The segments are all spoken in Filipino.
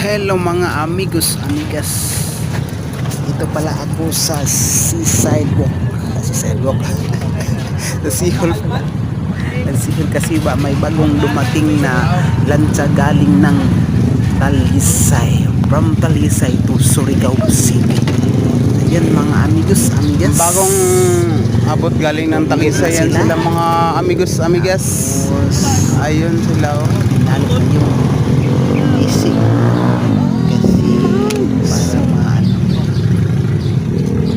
Hello mga amigos, amigas. Ito pala ako sa sidewalk. Sa Sihol pala. Sa Sihol kasi ba may bagong dumating na lancha galing ng Talisay. From Talisay to Surigao City. Ayan mga amigos, amigas. Bagong abot galing ng Talisay yan sila mga amigos, amigas. Ayun sila oh. Dinalo na yung isip. Kasi para maano,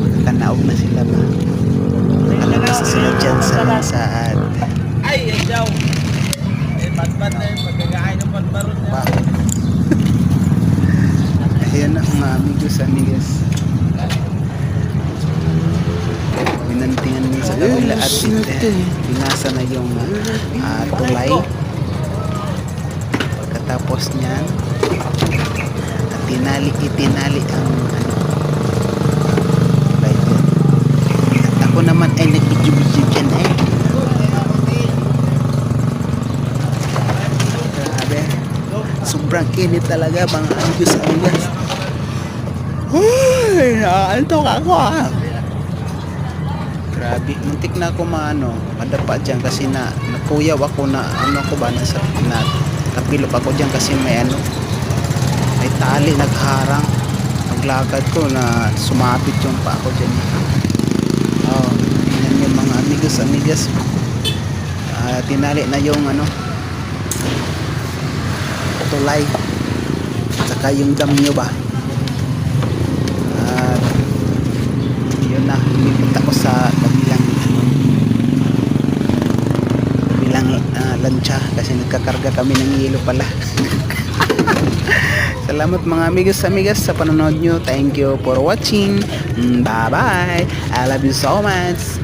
makakanaog na sila ba? Nakalabas na sila dyan sa lansaan. Ay, yan daw. Eh, bat-bat na yun. Pagkakain ng patbarot na. Ayan na mga amigos, amigas. Binantingan din sa kabila at pinasa na yung tulay. Pagkatapos niyan at itinali ang tulay dyan. At ako naman ay nag-video dyan grabe, sobrang init talaga mga amigos, amigas. Uy, nakaantok ako Grabe, muntik na ako madapa dyan kasi nakuyaw ako na napilop ako dyan kasi may tali nagharang. Paglakad ko na sumapit yung pa ako dyan. Oh, yan yung mga amigas. Tinali na yung tulay saka yung dam nyo ba. Yun na, lumipit ako sa kabilang lancha kasi nagkakarga kami ng yelo pala. Salamat mga amigas sa panonood nyo. Thank you for watching. Bye bye, I love you so much.